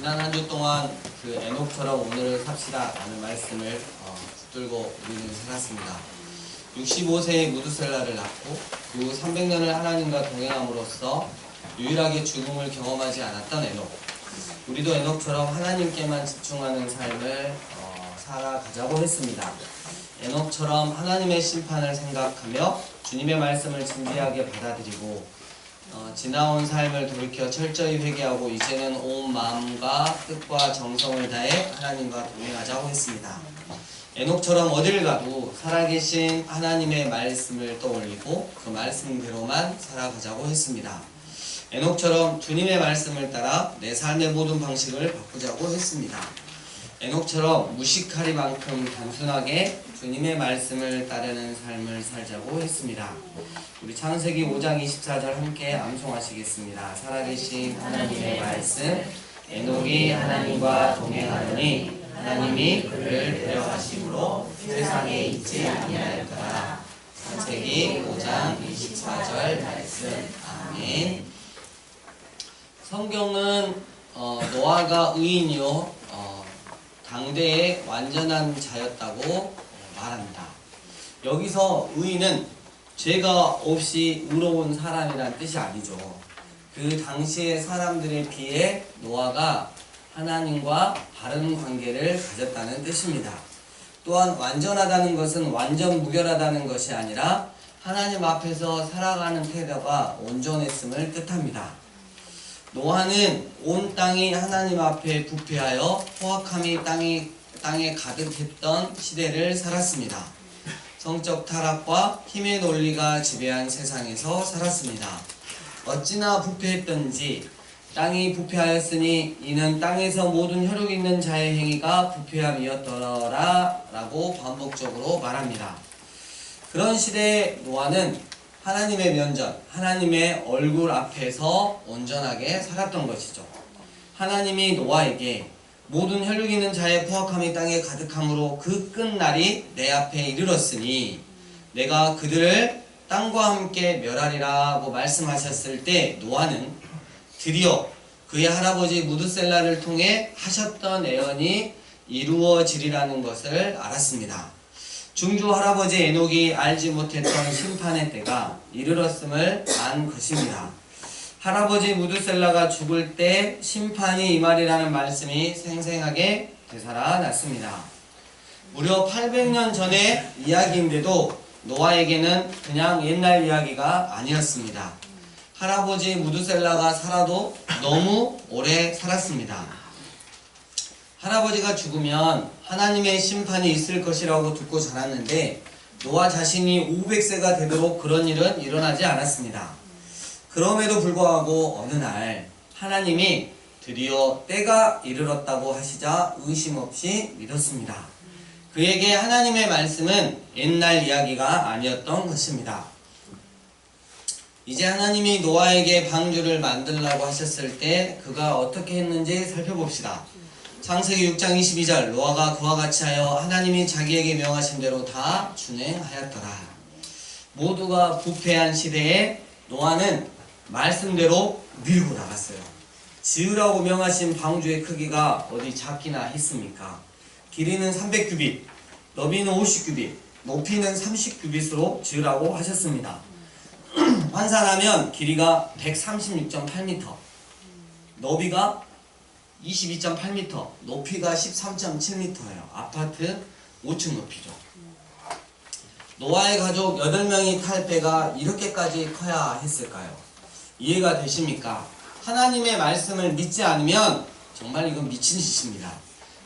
지난 한 주 동안 그 에녹처럼 오늘을 삽시다 라는 말씀을 붙들고 우리는 살았습니다. 65세에 무드셀라를 낳고 그 후 300년을 하나님과 동행함으로써 유일하게 죽음을 경험하지 않았던 에녹. 우리도 에녹처럼 하나님께만 집중하는 삶을 살아가자고 했습니다. 에녹처럼 하나님의 심판을 생각하며 주님의 말씀을 진지하게 받아들이고 지나온 삶을 돌이켜 철저히 회개하고 이제는 온 마음과 뜻과 정성을 다해 하나님과 동행하자고 했습니다. 에녹처럼 어딜 가도 살아계신 하나님의 말씀을 떠올리고 그 말씀대로만 살아가자고 했습니다. 에녹처럼 주님의 말씀을 따라 내 삶의 모든 방식을 바꾸자고 했습니다. 에녹처럼 무식하리만큼 단순하게 주님의 말씀을 따르는 삶을 살자고 했습니다. 우리 창세기 5장 24절 함께 암송하시겠습니다. 살아계신 하나님의 말씀, 에녹이 하나님과 동행하더니 하나님이 그를 데려가심으로 세상에 있지 아니하였더라. 창세기 5장 24절 말씀. 아멘. 성경은 노아가 의인이요 당대의 완전한 자였다고 말합니다. 여기서 의인은 죄가 없이 의로운 사람이란 뜻이 아니죠. 그 당시의 사람들에 비해 노아가 하나님과 바른 관계를 가졌다는 뜻입니다. 또한 완전하다는 것은 완전 무결하다는 것이 아니라 하나님 앞에서 살아가는 태도가 온전했음을 뜻합니다. 노아는 온 땅이 하나님 앞에 부패하여 포악함이 땅에 가득했던 시대를 살았습니다. 성적 타락과 힘의 논리가 지배한 세상에서 살았습니다. 어찌나 부패했던지 땅이 부패하였으니 이는 땅에서 모든 혈육 있는 자의 행위가 부패함이었더라 라고 반복적으로 말합니다. 그런 시대의 노아는 하나님의 면전, 하나님의 얼굴 앞에서 온전하게 살았던 것이죠. 하나님이 노아에게 모든 혈육 있는 자의 포악함이 땅에 가득함으로 그 끝날이 내 앞에 이르렀으니 내가 그들을 땅과 함께 멸하리라고 말씀하셨을 때 노아는 드디어 그의 할아버지 무드셀라를 통해 하셨던 예언이 이루어지리라는 것을 알았습니다. 중주 할아버지 에녹이 알지 못했던 심판의 때가 이르렀음을 안 것입니다. 할아버지 무드셀라가 죽을 때 심판이 임하리라는 말씀이 생생하게 되살아났습니다. 무려 800년 전의 이야기인데도 노아에게는 그냥 옛날 이야기가 아니었습니다. 할아버지 무드셀라가 살아도 너무 오래 살았습니다. 할아버지가 죽으면 하나님의 심판이 있을 것이라고 듣고 자랐는데 노아 자신이 500세가 되도록 그런 일은 일어나지 않았습니다. 그럼에도 불구하고 어느 날 하나님이 드디어 때가 이르렀다고 하시자 의심 없이 믿었습니다. 그에게 하나님의 말씀은 옛날 이야기가 아니었던 것입니다. 이제 하나님이 노아에게 방주를 만들라고 하셨을 때 그가 어떻게 했는지 살펴봅시다. 창세기 6장 22절 노아가 그와 같이 하여 하나님이 자기에게 명하신 대로 다 준행하였더라. 모두가 부패한 시대에 노아는 말씀대로 밀고 나갔어요. 지으라고 명하신 방주의 크기가 어디 작기나 했습니까? 길이는 300규빗, 너비는 50규빗, 높이는 30규빗으로 지으라고 하셨습니다. 환산하면 길이가 136.8m, 너비가 22.8m, 높이가 13.7m예요. 아파트 5층 높이죠. 노아의 가족 8명이 탈 배가 이렇게까지 커야 했을까요? 이해가 되십니까? 하나님의 말씀을 믿지 않으면 정말 이건 미친 짓입니다.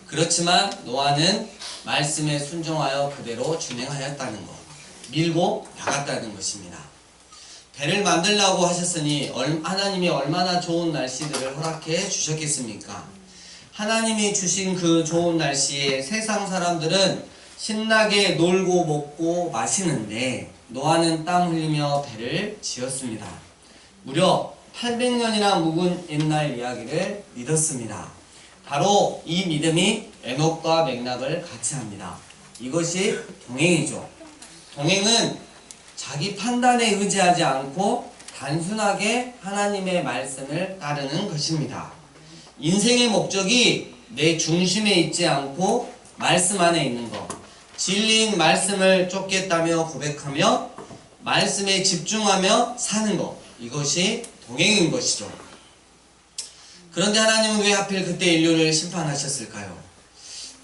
그렇지만 노아는 말씀에 순종하여 그대로 준행하였다는 것, 밀고 나갔다는 것입니다. 배를 만들라고 하셨으니 하나님이 얼마나 좋은 날씨들을 허락해 주셨겠습니까? 하나님이 주신 그 좋은 날씨에 세상 사람들은 신나게 놀고 먹고 마시는데 노아는 땀 흘리며 배를 지었습니다. 무려 800년이나 묵은 옛날 이야기를 믿었습니다. 바로 이 믿음이 에녹과 맥락을 같이 합니다. 이것이 동행이죠. 동행은 자기 판단에 의지하지 않고 단순하게 하나님의 말씀을 따르는 것입니다. 인생의 목적이 내 중심에 있지 않고 말씀 안에 있는 것. 진리인 말씀을 쫓겠다며 고백하며 말씀에 집중하며 사는 것. 이것이 동행인 것이죠. 그런데 하나님은 왜 하필 그때 인류를 심판하셨을까요?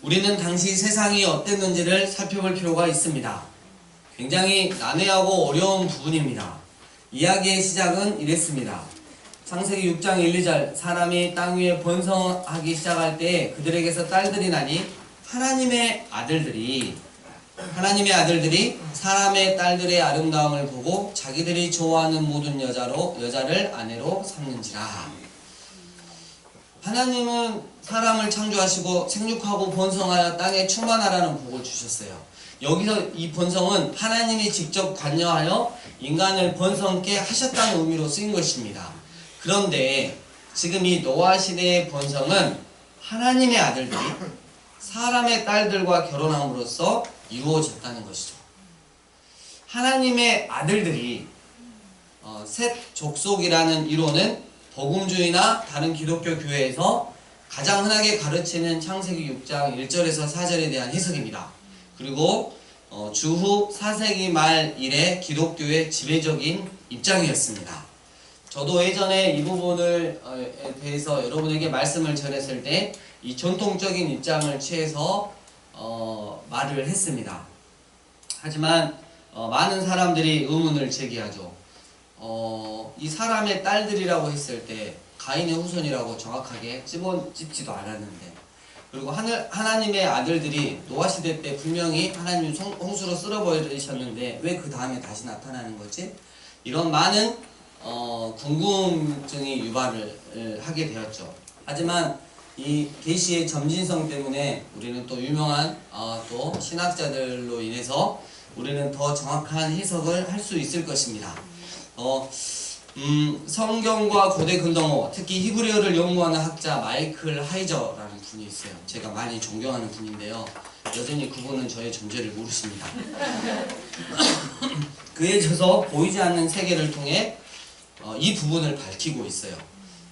우리는 당시 세상이 어땠는지를 살펴볼 필요가 있습니다. 굉장히 난해하고 어려운 부분입니다. 이야기의 시작은 이랬습니다. 창세기 6장 1, 2절 사람이 땅 위에 번성하기 시작할 때 그들에게서 딸들이 나니 하나님의 아들들이 사람의 딸들의 아름다움을 보고 자기들이 좋아하는 모든 여자를 아내로 삼는지라. 하나님은 사람을 창조하시고 생육하고 번성하여 땅에 충만하라는 복을 주셨어요. 여기서 이 번성은 하나님이 직접 관여하여 인간을 번성케 하셨다는 의미로 쓰인 것입니다. 그런데 지금 이 노아 시대의 번성은 하나님의 아들들이 사람의 딸들과 결혼함으로써 이루어졌다는 것이죠. 하나님의 아들들이 셋 족속이라는 이론은 복음주의나 다른 기독교 교회에서 가장 흔하게 가르치는 창세기 6장 1절에서 4절에 대한 해석입니다. 그리고 주후 4세기 말 이래 기독교의 지배적인 입장이었습니다. 저도 예전에 이 부분에 대해서 여러분에게 말씀을 전했을 때 이 전통적인 입장을 취해서 말을 했습니다. 하지만 많은 사람들이 의문을 제기하죠. 이 사람의 딸들이라고 했을 때 가인의 후손이라고 정확하게 집지도 않았는데, 그리고 하나님의 아들들이 노아시대 때 분명히 하나님이 홍수로 쓸어버리셨는데 왜 그 다음에 다시 나타나는 거지? 이런 많은 궁금증이 유발을 하게 되었죠. 하지만 이 계시의 점진성 때문에 우리는 또 유명한 또 신학자들로 인해서 우리는 더 정확한 해석을 할 수 있을 것입니다. 성경과 고대 근동어, 특히 히브리어를 연구하는 학자 마이클 하이저라는 분이 있어요. 제가 많이 존경하는 분인데요. 여전히 그분은 저의 존재를 모르십니다. 그의 저서 보이지 않는 세계를 통해 이 부분을 밝히고 있어요.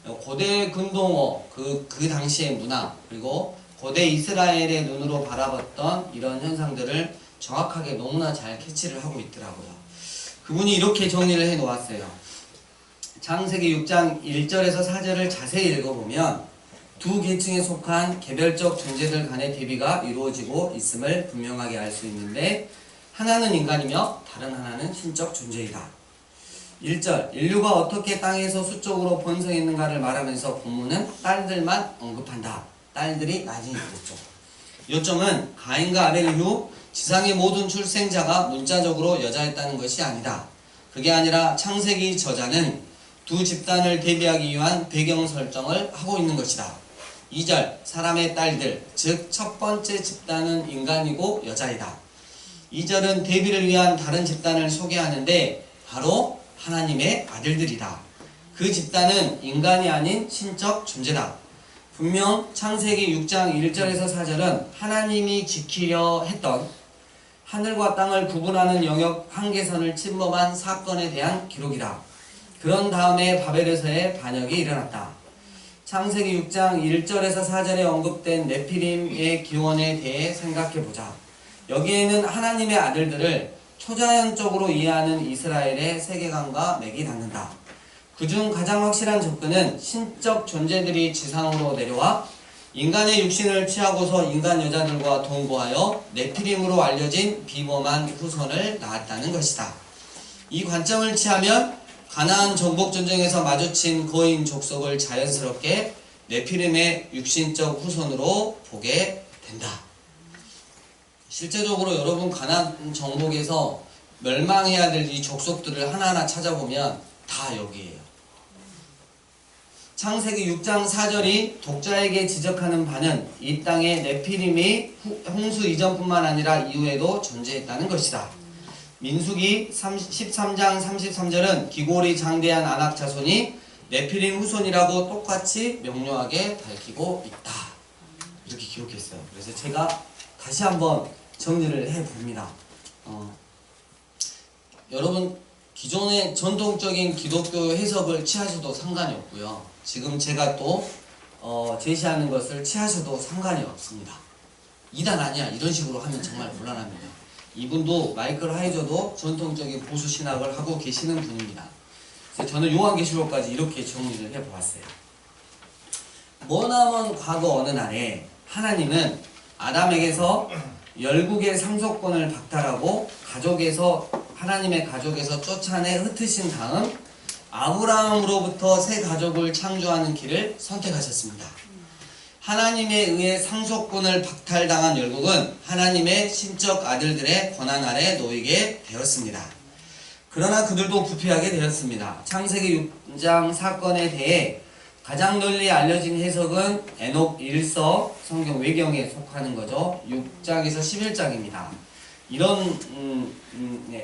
고대 근동어, 그 당시의 문화, 그리고 고대 이스라엘의 눈으로 바라봤던 이런 현상들을 정확하게 너무나 잘 캐치를 하고 있더라고요. 그분이 이렇게 정리를 해 놓았어요. 창세기 6장 1절에서 4절을 자세히 읽어보면 두 계층에 속한 개별적 존재들 간의 대비가 이루어지고 있음을 분명하게 알 수 있는데, 하나는 인간이며 다른 하나는 신적 존재이다. 1절, 인류가 어떻게 땅에서 수적으로 번성했는가를 말하면서 본문은 딸들만 언급한다. 딸들이 나중에 있겠죠. 요점은 가인과 아벨 이후 지상의 모든 출생자가 문자적으로 여자였다는 것이 아니다. 그게 아니라 창세기 저자는 두 집단을 대비하기 위한 배경 설정을 하고 있는 것이다. 2절, 사람의 딸들, 즉 첫 번째 집단은 인간이고 여자이다. 2절은 대비를 위한 다른 집단을 소개하는데 바로 하나님의 아들들이다. 그 집단은 인간이 아닌 신적 존재다. 분명 창세기 6장 1절에서 4절은 하나님이 지키려 했던 하늘과 땅을 구분하는 영역 한계선을 침범한 사건에 대한 기록이다. 그런 다음에 바벨에서의 반역이 일어났다. 창세기 6장 1절에서 4절에 언급된 네피림의 기원에 대해 생각해보자. 여기에는 하나님의 아들들을 초자연적으로 이해하는 이스라엘의 세계관과 맥이 닿는다. 그중 가장 확실한 접근은 신적 존재들이 지상으로 내려와 인간의 육신을 취하고서 인간 여자들과 동거하여 네피림으로 알려진 비범한 후손을 낳았다는 것이다. 이 관점을 취하면 가나안 정복 전쟁에서 마주친 거인 족속을 자연스럽게 네피림의 육신적 후손으로 보게 된다. 실제적으로 여러분 가나안 정복에서 멸망해야 될 이 족속들을 하나하나 찾아보면 다 여기에요. 창세기 6장 4절이 독자에게 지적하는 바는 이 땅에 네피림이 홍수 이전뿐만 아니라 이후에도 존재했다는 것이다. 민수기 13장 33절은 기골이 장대한 아낙 자손이 네피림 후손이라고 똑같이 명료하게 밝히고 있다. 이렇게 기록했어요. 그래서 제가 다시 한번 정리를 해봅니다. 여러분 기존의 전통적인 기독교 해석을 취하셔도 상관이 없고요. 지금 제가 또 제시하는 것을 취하셔도 상관이 없습니다. 이단 아니야 이런 식으로 하면 정말 곤란합니다. 이분도 마이클 하이저도 전통적인 보수 신학을 하고 계시는 분입니다. 그래서 저는 요한계시록까지 이렇게 정리를 해보았어요. 머나먼 과거 어느 날에 하나님은 아담에게서 열국의 상속권을 박탈하고 하나님의 가족에서 쫓아내 흩으신 다음 아브라함으로부터 새 가족을 창조하는 길을 선택하셨습니다. 하나님에 의해 상속권을 박탈당한 열국은 하나님의 신적 아들들의 권한 아래 놓이게 되었습니다. 그러나 그들도 부패하게 되었습니다. 창세기 6장 사건에 대해 가장 널리 알려진 해석은 에녹 1서 성경 외경에 속하는 거죠. 6장에서 11장입니다. 이런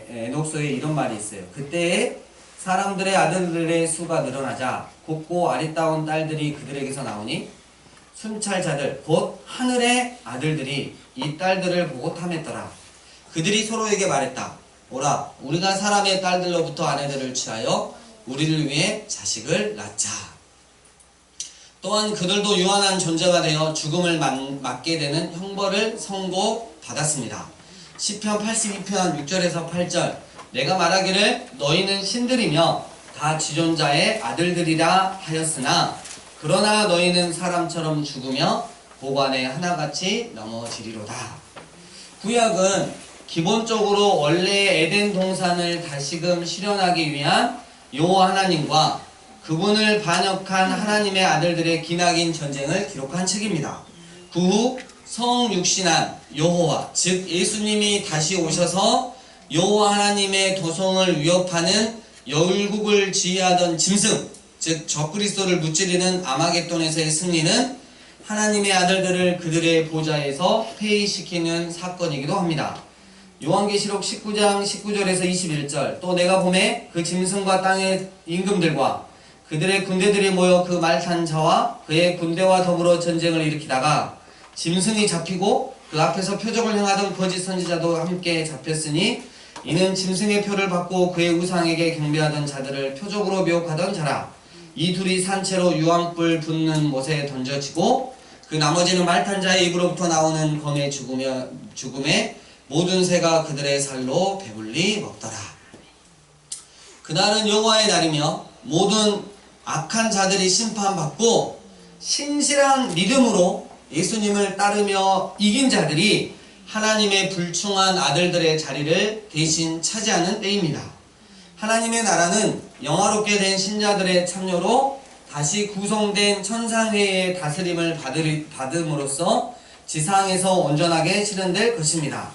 에녹서에 이런 말이 있어요. 그때에 사람들의 아들들의 수가 늘어나자 곱고 아리따운 딸들이 그들에게서 나오니 순찰자들 곧 하늘의 아들들이 이 딸들을 보고 탐했더라. 그들이 서로에게 말했다. 오라 우리가 사람의 딸들로부터 아내들을 취하여 우리를 위해 자식을 낳자. 또한 그들도 유한한 존재가 되어 죽음을 맞게 되는 형벌을 선고받았습니다. 시편 82편 6절에서 8절 내가 말하기를 너희는 신들이며 다 지존자의 아들들이라 하였으나 그러나 너희는 사람처럼 죽으며 고관에 하나같이 넘어지리로다. 구약은 기본적으로 원래의 에덴 동산을 다시금 실현하기 위한 여호와 하나님과 그분을 반역한 하나님의 아들들의 기나긴 전쟁을 기록한 책입니다. 그 후 성육신한 여호와 즉 예수님이 다시 오셔서 여호와 하나님의 도성을 위협하는 열국을 지휘하던 짐승 즉 적그리스도를 무찌르는 아마겟돈에서의 승리는 하나님의 아들들을 그들의 보좌에서 폐위시키는 사건이기도 합니다. 요한계시록 19장 19절에서 21절 또 내가 보매 그 짐승과 땅의 임금들과 그들의 군대들이 모여 그 말 탄 자와 그의 군대와 더불어 전쟁을 일으키다가 짐승이 잡히고 그 앞에서 표적을 행하던 거짓 선지자도 함께 잡혔으니 이는 짐승의 표를 받고 그의 우상에게 경배하던 자들을 표적으로 미혹하던 자라. 이 둘이 산채로 유황불 붙는 못에 던져지고 그 나머지는 말 탄 자의 입으로부터 나오는 검의 죽음에 모든 새가 그들의 살로 배불리 먹더라. 그날은 여호와의 날이며 모든 악한 자들이 심판받고 신실한 믿음으로 예수님을 따르며 이긴 자들이 하나님의 불충한 아들들의 자리를 대신 차지하는 때입니다. 하나님의 나라는 영화롭게 된 신자들의 참여로 다시 구성된 천상회의 다스림을 받음으로써 지상에서 온전하게 실현될 것입니다.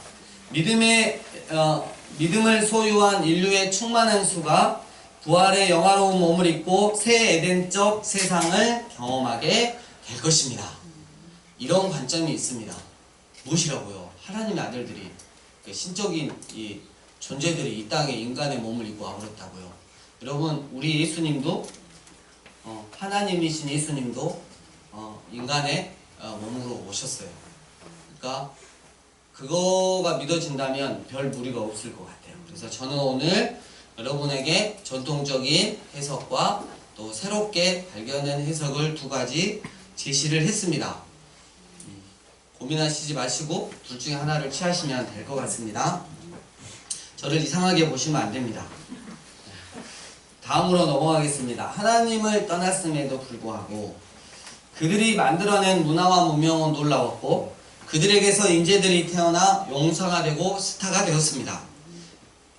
믿음을 소유한 인류의 충만한 수가 부활의 영화로운 몸을 입고 새 에덴적 세상을 경험하게 될 것입니다. 이런 관점이 있습니다. 무엇이라고요? 하나님의 아들들이 신적인 이 존재들이 이 땅에 인간의 몸을 입고 와버렸다고요. 여러분 우리 예수님도 하나님이신 예수님도 인간의 몸으로 오셨어요. 그러니까 그거가 믿어진다면 별 무리가 없을 것 같아요. 그래서 저는 오늘 여러분에게 전통적인 해석과 또 새롭게 발견한 해석을 두 가지 제시를 했습니다. 고민하시지 마시고 둘 중에 하나를 취하시면 될 것 같습니다. 저를 이상하게 보시면 안 됩니다. 다음으로 넘어가겠습니다. 하나님을 떠났음에도 불구하고 그들이 만들어낸 문화와 문명은 놀라웠고 그들에게서 인재들이 태어나 용사가 되고 스타가 되었습니다.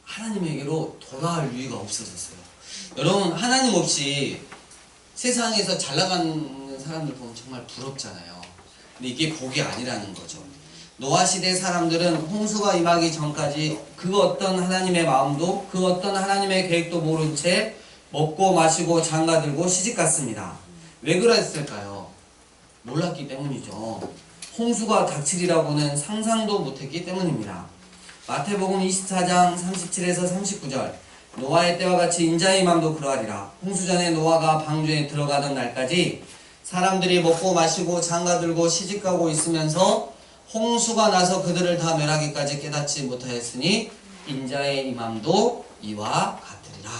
하나님에게로 돌아갈 이유가 없어졌어요. 여러분 하나님 없이 세상에서 잘나가는 사람들 보면 정말 부럽잖아요. 근데 이게 복이 아니라는 거죠. 노아 시대 사람들은 홍수가 임하기 전까지 그 어떤 하나님의 마음도 그 어떤 하나님의 계획도 모른 채 먹고 마시고 장가들고 시집갔습니다. 왜 그랬을까요? 몰랐기 때문이죠. 홍수가 닥치리라고는 상상도 못했기 때문입니다. 마태복음 24장 37에서 39절 노아의 때와 같이 인자의 맘도 그러하리라. 홍수 전에 노아가 방주에 들어가던 날까지 사람들이 먹고 마시고 장가들고 시집가고 있으면서 홍수가 나서 그들을 다 멸하기까지 깨닫지 못하였으니 인자의 임함도 이와 같으리라.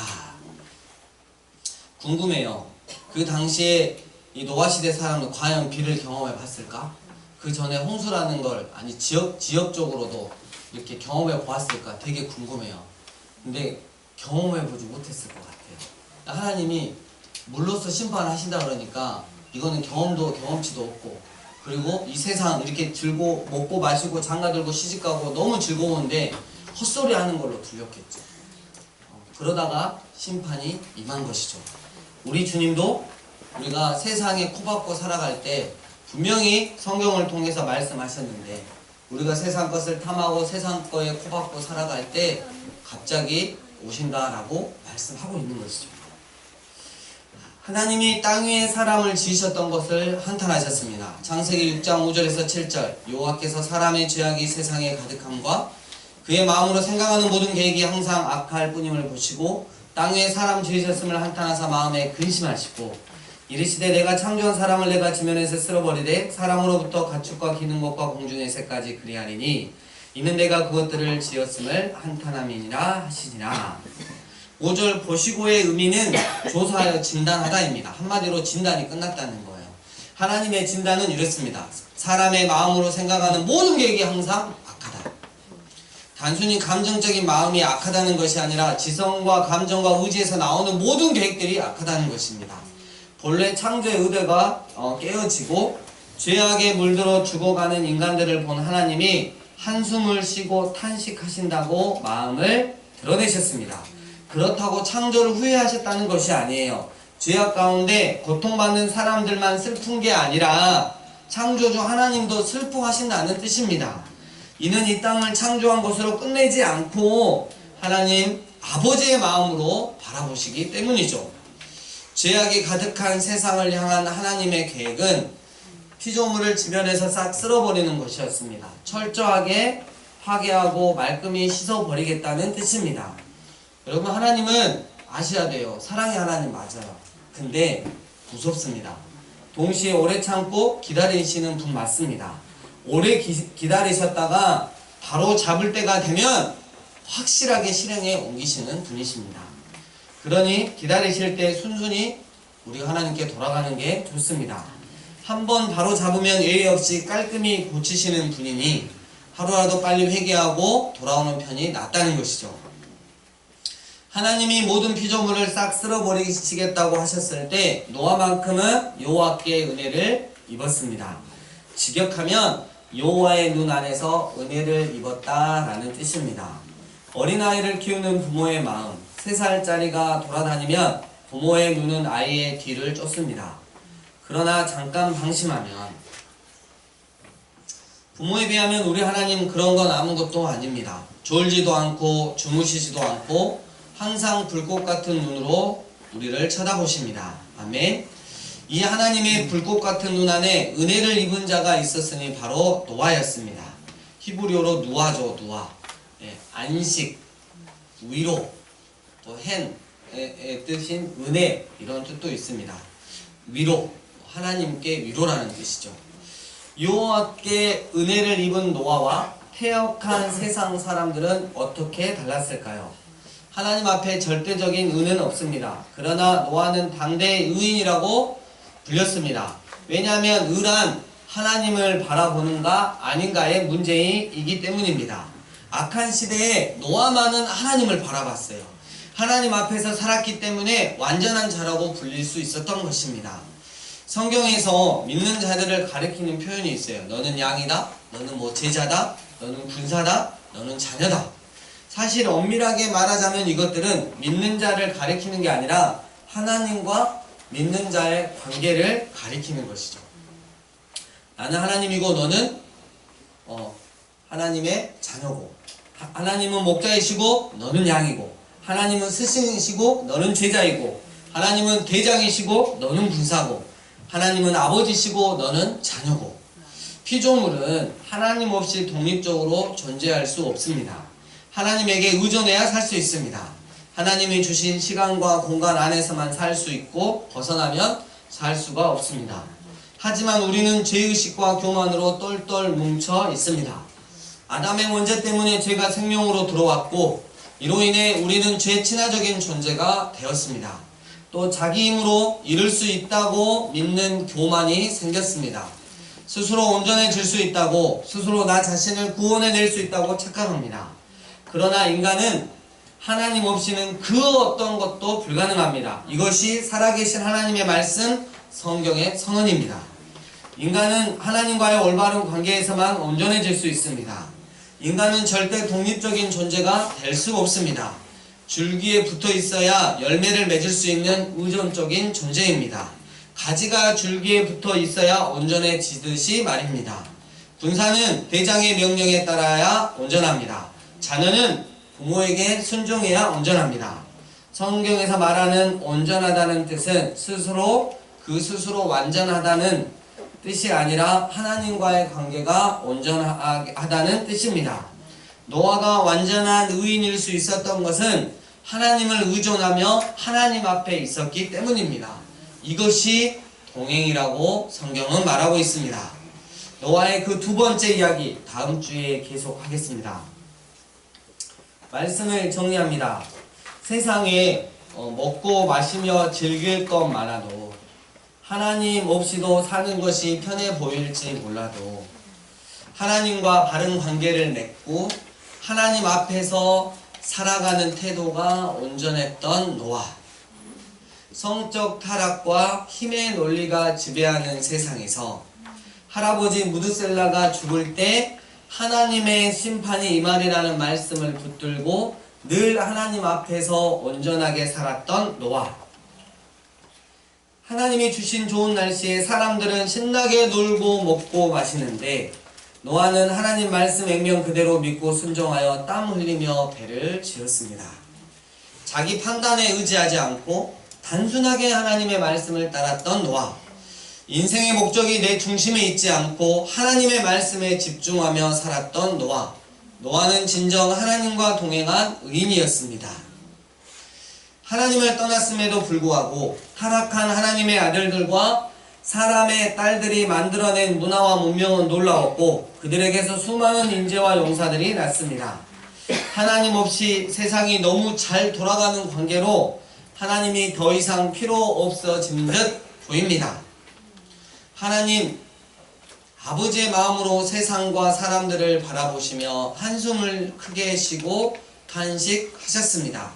궁금해요. 그 당시에 이 노아 시대 사람은 과연 비를 경험해 봤을까? 그 전에 홍수라는 걸 아니 지역적으로도 이렇게 경험해 보았을까? 되게 궁금해요. 근데 경험해 보지 못했을 것 같아요. 하나님이 물로써 심판하신다 그러니까 이거는 경험치도 없고, 그리고 이 세상 이렇게 먹고 마시고 장가들고 시집가고 너무 즐거운데 헛소리 하는 걸로 들렸겠죠. 그러다가 심판이 임한 것이죠. 우리 주님도 우리가 세상에 코박고 살아갈 때 분명히 성경을 통해서 말씀하셨는데, 우리가 세상 것을 탐하고 세상 거에 코박고 살아갈 때 갑자기 오신다라고 말씀하고 있는 것이죠. 하나님이 땅 위에 사람을 지으셨던 것을 한탄하셨습니다. 창세기 6장 5절에서 7절, 여호와께서 사람의 죄악이 세상에 가득함과 그의 마음으로 생각하는 모든 계획이 항상 악할 뿐임을 보시고 땅 위에 사람 지으셨음을 한탄하사 마음에 근심하시고 이르시되 내가 창조한 사람을 내가 지면에서 쓸어버리되 사람으로부터 가축과 기는 것과 공중의 새까지 그리하리니 이는 내가 그것들을 지었음을 한탄함이니라 하시니라. 5절 보시고의 의미는 조사하여 진단하다입니다. 한마디로 진단이 끝났다는 거예요. 하나님의 진단은 이렇습니다. 사람의 마음으로 생각하는 모든 계획이 항상 악하다. 단순히 감정적인 마음이 악하다는 것이 아니라 지성과 감정과 의지에서 나오는 모든 계획들이 악하다는 것입니다. 본래 창조의 의도가 깨어지고 죄악에 물들어 죽어가는 인간들을 본 하나님이 한숨을 쉬고 탄식하신다고 마음을 드러내셨습니다. 그렇다고 창조를 후회하셨다는 것이 아니에요. 죄악 가운데 고통받는 사람들만 슬픈 게 아니라 창조주 하나님도 슬퍼하신다는 뜻입니다. 이는 이 땅을 창조한 것으로 끝내지 않고 하나님 아버지의 마음으로 바라보시기 때문이죠. 죄악이 가득한 세상을 향한 하나님의 계획은 피조물을 지면에서 싹 쓸어버리는 것이었습니다. 철저하게 파괴하고 말끔히 씻어버리겠다는 뜻입니다. 여러분, 하나님은 아셔야 돼요. 사랑의 하나님 맞아요. 근데 무섭습니다. 동시에 오래 참고 기다리시는 분 맞습니다. 오래 기다리셨다가 바로 잡을 때가 되면 확실하게 실행에 옮기시는 분이십니다. 그러니 기다리실 때 순순히 우리 하나님께 돌아가는 게 좋습니다. 한번 바로 잡으면 예의 없이 깔끔히 고치시는 분이니 하루라도 빨리 회개하고 돌아오는 편이 낫다는 것이죠. 하나님이 모든 피조물을 싹 쓸어버리시겠다고 하셨을 때 노아만큼은 여호와께 은혜를 입었습니다. 직역하면 여호와의 눈 안에서 은혜를 입었다라는 뜻입니다. 어린아이를 키우는 부모의 마음, 3살짜리가 돌아다니면 부모의 눈은 아이의 뒤를 쫓습니다. 그러나 잠깐 방심하면, 부모에 비하면 우리 하나님 그런 건 아무것도 아닙니다. 졸지도 않고 주무시지도 않고 항상 불꽃 같은 눈으로 우리를 쳐다보십니다. 아멘. 이 하나님의 불꽃 같은 눈 안에 은혜를 입은 자가 있었으니 바로 노아였습니다. 히브리어로 누아죠. 누아. 안식, 위로, 또 hen의 뜻인 은혜, 이런 뜻도 있습니다. 위로, 하나님께 위로라는 뜻이죠. 여호와께 은혜를 입은 노아와 태역한 세상 사람들은 어떻게 달랐을까요? 하나님 앞에 절대적인 은혜는 없습니다. 그러나 노아는 당대의 의인이라고 불렸습니다. 왜냐하면 의란 하나님을 바라보는가 아닌가의 문제이기 때문입니다. 악한 시대에 노아만은 하나님을 바라봤어요. 하나님 앞에서 살았기 때문에 완전한 자라고 불릴 수 있었던 것입니다. 성경에서 믿는 자들을 가리키는 표현이 있어요. 너는 양이다, 너는 제자다, 너는 군사다, 너는 자녀다. 사실 엄밀하게 말하자면 이것들은 믿는 자를 가리키는 게 아니라 하나님과 믿는 자의 관계를 가리키는 것이죠. 나는 하나님이고 너는 하나님의 자녀고, 하나님은 목자이시고 너는 양이고, 하나님은 스승이시고 너는 제자이고, 하나님은 대장이시고 너는 군사고, 하나님은 아버지시고 너는 자녀고. 피조물은 하나님 없이 독립적으로 존재할 수 없습니다. 하나님에게 의존해야 살 수 있습니다. 하나님이 주신 시간과 공간 안에서만 살 수 있고 벗어나면 살 수가 없습니다. 하지만 우리는 죄의식과 교만으로 똘똘 뭉쳐 있습니다. 아담의 원죄 때문에 죄가 생명으로 들어왔고 이로 인해 우리는 죄 친화적인 존재가 되었습니다. 또 자기 힘으로 이룰 수 있다고 믿는 교만이 생겼습니다. 스스로 온전해질 수 있다고, 스스로 나 자신을 구원해낼 수 있다고 착각합니다. 그러나 인간은 하나님 없이는 그 어떤 것도 불가능합니다. 이것이 살아계신 하나님의 말씀, 성경의 선언입니다. 인간은 하나님과의 올바른 관계에서만 온전해질 수 있습니다. 인간은 절대 독립적인 존재가 될 수 없습니다. 줄기에 붙어 있어야 열매를 맺을 수 있는 의존적인 존재입니다. 가지가 줄기에 붙어 있어야 온전해지듯이 말입니다. 군사는 대장의 명령에 따라야 온전합니다. 자녀는 부모에게 순종해야 온전합니다. 성경에서 말하는 온전하다는 뜻은 스스로 완전하다는 뜻이 아니라 하나님과의 관계가 온전하다는 뜻입니다. 노아가 완전한 의인일 수 있었던 것은 하나님을 의존하며 하나님 앞에 있었기 때문입니다. 이것이 동행이라고 성경은 말하고 있습니다. 노아의 그 두 번째 이야기 다음 주에 계속하겠습니다. 말씀을 정리합니다. 세상에 먹고 마시며 즐길 것 많아도 하나님 없이도 사는 것이 편해 보일지 몰라도 하나님과 바른 관계를 맺고 하나님 앞에서 살아가는 태도가 온전했던 노아. 성적 타락과 힘의 논리가 지배하는 세상에서 할아버지 무드셀라가 죽을 때 하나님의 심판이 임하리라는 말씀을 붙들고 늘 하나님 앞에서 온전하게 살았던 노아. 하나님이 주신 좋은 날씨에 사람들은 신나게 놀고 먹고 마시는데 노아는 하나님 말씀 명령 그대로 믿고 순종하여 땀 흘리며 배를 지었습니다. 자기 판단에 의지하지 않고 단순하게 하나님의 말씀을 따랐던 노아. 인생의 목적이 내 중심에 있지 않고 하나님의 말씀에 집중하며 살았던 노아. 노아는 진정 하나님과 동행한 의인이었습니다. 하나님을 떠났음에도 불구하고 타락한 하나님의 아들들과 사람의 딸들이 만들어낸 문화와 문명은 놀라웠고 그들에게서 수많은 인재와 용사들이 났습니다. 하나님 없이 세상이 너무 잘 돌아가는 관계로 하나님이 더 이상 필요 없어지는 듯 보입니다. 하나님 아버지의 마음으로 세상과 사람들을 바라보시며 한숨을 크게 쉬고 탄식하셨습니다.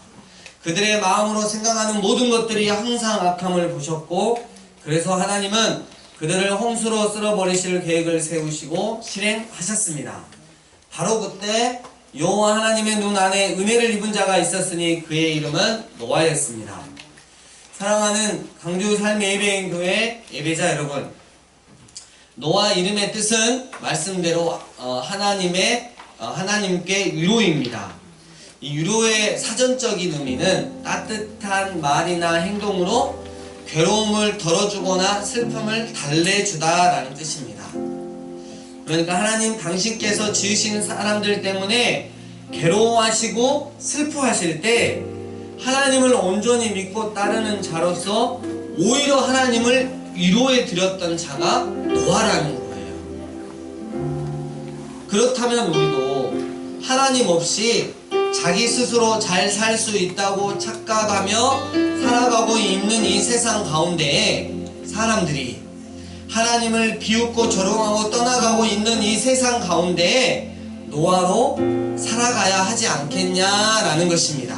그들의 마음으로 생각하는 모든 것들이 항상 악함을 보셨고 그래서 하나님은 그들을 홍수로 쓸어버리실 계획을 세우시고 실행하셨습니다. 바로 그때 여호와 하나님의 눈 안에 은혜를 입은 자가 있었으니 그의 이름은 노아였습니다. 사랑하는 강주 삶의 예배인 교회 예배자 여러분, 노아 이름의 뜻은 말씀대로 하나님께 위로입니다. 이 위로의 사전적인 의미는 따뜻한 말이나 행동으로 괴로움을 덜어주거나 슬픔을 달래주다 라는 뜻입니다. 그러니까 하나님 당신께서 지으신 사람들 때문에 괴로워하시고 슬퍼하실 때 하나님을 온전히 믿고 따르는 자로서 오히려 하나님을 위로해 드렸던 자가 노아라는 거예요. 그렇다면 우리도 하나님 없이 자기 스스로 잘 살 수 있다고 착각하며 살아가고 있는 이 세상 가운데에 사람들이 하나님을 비웃고 조롱하고 떠나가고 있는 이 세상 가운데에 노아로 살아가야 하지 않겠냐라는 것입니다.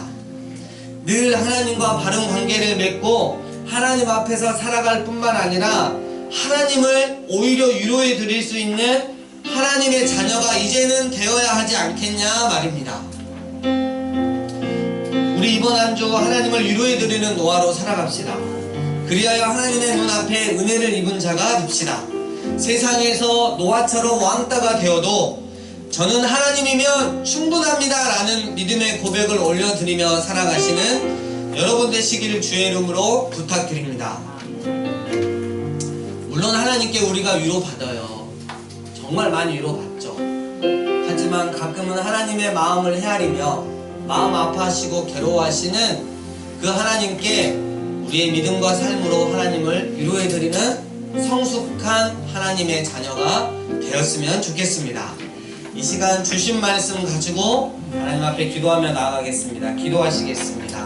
늘 하나님과 바른 관계를 맺고 하나님 앞에서 살아갈 뿐만 아니라 하나님을 오히려 위로해 드릴 수 있는 하나님의 자녀가 이제는 되어야 하지 않겠냐 말입니다. 우리 이번 한 주 하나님을 위로해 드리는 노아로 살아갑시다. 그리하여 하나님의 눈앞에 은혜를 입은 자가 됩시다. 세상에서 노아처럼 왕따가 되어도 저는 하나님이면 충분합니다 라는 믿음의 고백을 올려드리며 살아가시는 여러분 되시기를 주의 이름으로 부탁드립니다. 물론 하나님께 우리가 위로받아요. 정말 많이 위로받죠. 하지만 가끔은 하나님의 마음을 헤아리며 마음 아파하시고 괴로워하시는 그 하나님께 우리의 믿음과 삶으로 하나님을 위로해드리는 성숙한 하나님의 자녀가 되었으면 좋겠습니다. 이 시간 주신 말씀 가지고 하나님 앞에 기도하며 나아가겠습니다. 기도하시겠습니다.